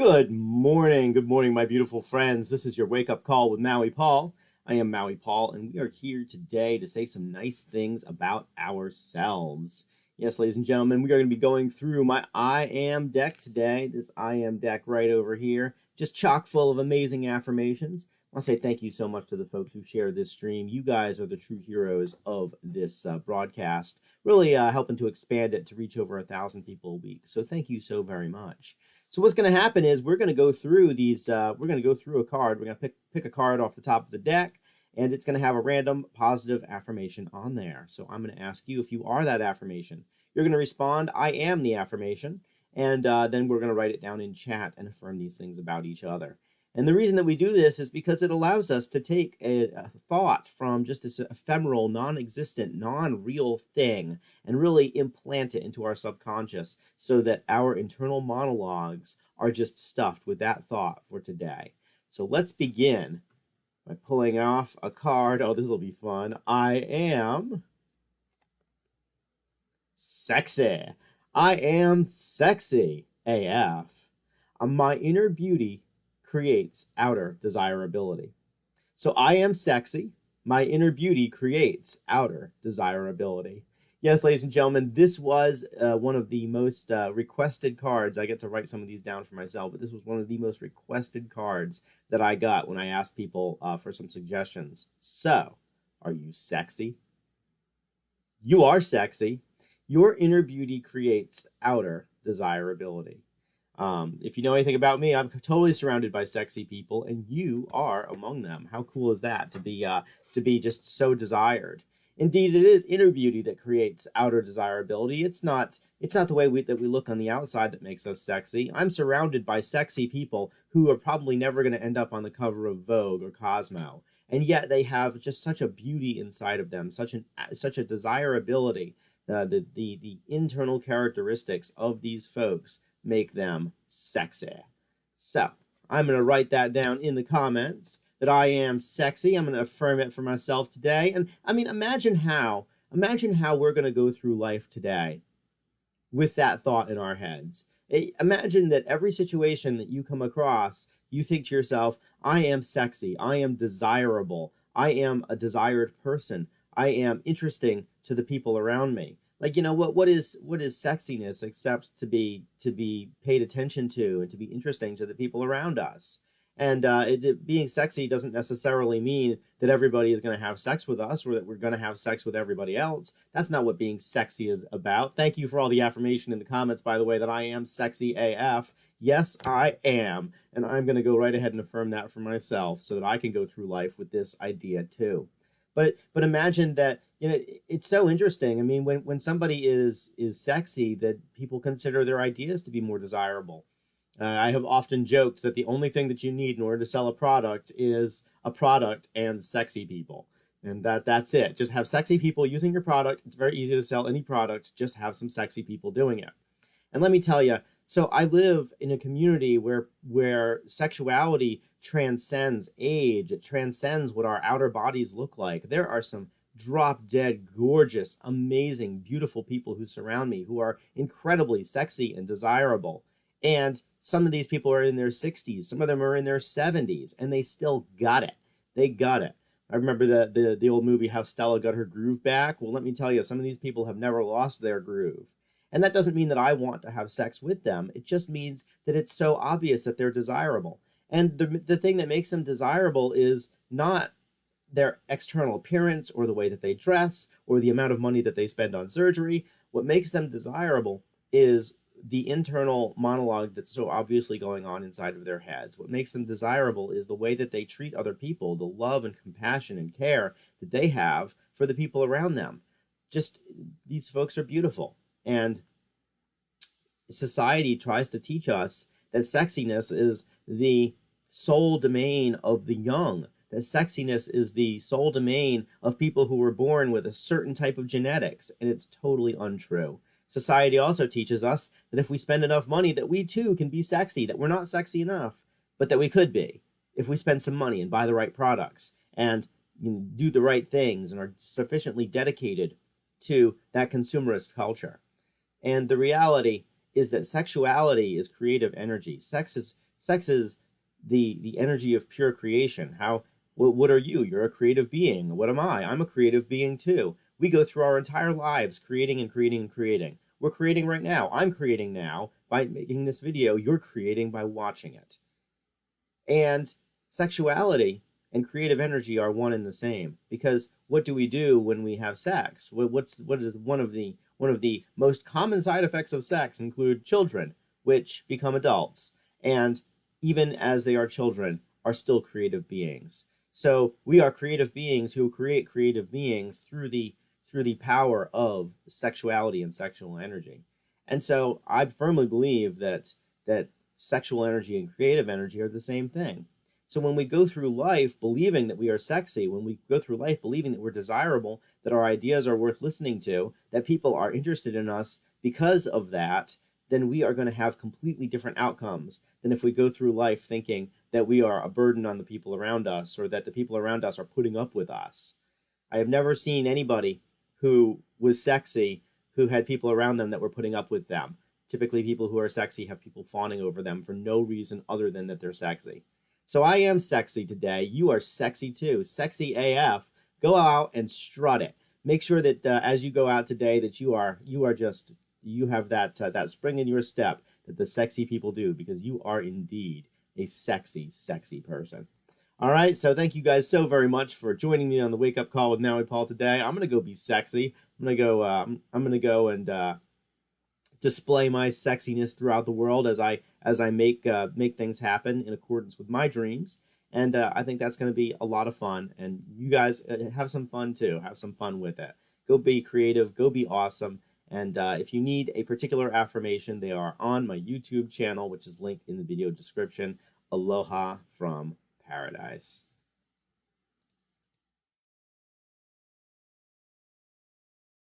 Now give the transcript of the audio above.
Good morning, my beautiful friends. This is your wake up call with Maui Paul. I am Maui Paul, and we are here today to say some nice things about ourselves. Yes, ladies and gentlemen, we are going to be going through my I Am deck today. This I Am deck right over here, just chock full of amazing affirmations. I want to say thank you so much to the folks who share this stream. You guys are the true heroes of this broadcast, really helping to expand it to reach over 1,000 people a week. So thank you so very much. So what's going to happen is we're going to go through these. We're going to go through a card. We're going to pick a card off the top of the deck, and it's going to have a random positive affirmation on there. So I'm going to ask you if you are that affirmation. You're going to respond, "I am the affirmation," and then we're going to write it down in chat and affirm these things about each other. And the reason that we do this is because it allows us to take a thought from just this ephemeral, non-existent, non-real thing and really implant it into our subconscious so that our internal monologues are just stuffed with that thought for today. So let's begin by pulling off a card. Oh, this will be fun. I am sexy. I am sexy AF. My inner beauty creates outer desirability. So I am sexy. My inner beauty creates outer desirability. Yes, ladies and gentlemen, this was one of the most requested cards. I get to write some of these down for myself, but this was one of the most requested cards that I got when I asked people for some suggestions. So, are you sexy? You are sexy. Your inner beauty creates outer desirability. If you know anything about me, I'm totally surrounded by sexy people, and you are among them. How cool is that to be just so desired? Indeed, it is inner beauty that creates outer desirability. It's not the way that we look on the outside that makes us sexy. I'm surrounded by sexy people who are probably never going to end up on the cover of Vogue or Cosmo, and yet they have just such a beauty inside of them, such a desirability. The internal characteristics of these folks make them sexy. So I'm going to write that down in the comments that I am sexy. I'm going to affirm it for myself today. And I mean, imagine how we're going to go through life today with that thought in our heads. Imagine that every situation that you come across, you think to yourself, I am sexy. I am desirable. I am a desired person. I am interesting to the people around me. Like, what is sexiness except to be paid attention to and to be interesting to the people around us. And being sexy doesn't necessarily mean that everybody is going to have sex with us or that we're going to have sex with everybody else. That's not what being sexy is about. Thank you for all the affirmation in the comments, by the way, that I am sexy AF. Yes, I am. And I'm going to go right ahead and affirm that for myself so that I can go through life with this idea too. But imagine that, it's so interesting. I mean, when somebody is sexy, that people consider their ideas to be more desirable. I have often joked that the only thing that you need in order to sell a product is a product and sexy people. And that's it. Just have sexy people using your product. It's very easy to sell any product. Just have some sexy people doing it. And let me tell you, so I live in a community where sexuality transcends age. It transcends what our outer bodies look like. There are some drop dead, gorgeous, amazing, beautiful people who surround me who are incredibly sexy and desirable. And some of these people are in their 60s. Some of them are in their 70s, and they still got it. They got it. I remember the old movie, How Stella Got Her Groove Back. Well, let me tell you, some of these people have never lost their groove. And that doesn't mean that I want to have sex with them. It just means that it's so obvious that they're desirable. And the thing that makes them desirable is not their external appearance or the way that they dress or the amount of money that they spend on surgery. What makes them desirable is the internal monologue that's so obviously going on inside of their heads. What makes them desirable is the way that they treat other people, the love and compassion and care that they have for the people around them. Just, these folks are beautiful. And society tries to teach us that sexiness is the sole domain of the young, that sexiness is the sole domain of people who were born with a certain type of genetics, and it's totally untrue. Society also teaches us that if we spend enough money that we too can be sexy, that we're not sexy enough, but that we could be if we spend some money and buy the right products and do the right things and are sufficiently dedicated to that consumerist culture. And the reality is that sexuality is creative energy. Sex Sex is the energy of pure creation. What are you? You're a creative being. What am I? I'm a creative being too. We go through our entire lives creating and creating and creating. We're creating right now. I'm creating now by making this video. You're creating by watching it. And sexuality and creative energy are one and the same, because what do we do when we have sex? What is one of the most common side effects of sex include children, which become adults, and even as they are children, are still creative beings. So we are creative beings who create creative beings through the power of sexuality and sexual energy. And so I firmly believe that sexual energy and creative energy are the same thing. So when we go through life believing that we are sexy, when we go through life believing that we're desirable, that our ideas are worth listening to, that people are interested in us because of that, then we are going to have completely different outcomes than if we go through life thinking that we are a burden on the people around us, or that the people around us are putting up with us. I have never seen anybody who was sexy who had people around them that were putting up with them. Typically, people who are sexy have people fawning over them for no reason other than that they're sexy. So I am sexy today. You are sexy too. Sexy AF. Go out and strut it. Make sure that as you go out today, that you have that spring in your step that the sexy people do, because you are indeed a sexy, sexy person. All right, so thank you guys so very much for joining me on the Wake Up Call with Maui Paul today. I'm gonna go be sexy. I'm gonna go and display my sexiness throughout the world as I make things happen in accordance with my dreams. And I think that's going to be a lot of fun. And you guys have some fun too. Have some fun with it. Go be creative. Go be awesome. And if you need a particular affirmation, they are on my YouTube channel, which is linked in the video description. Aloha from paradise.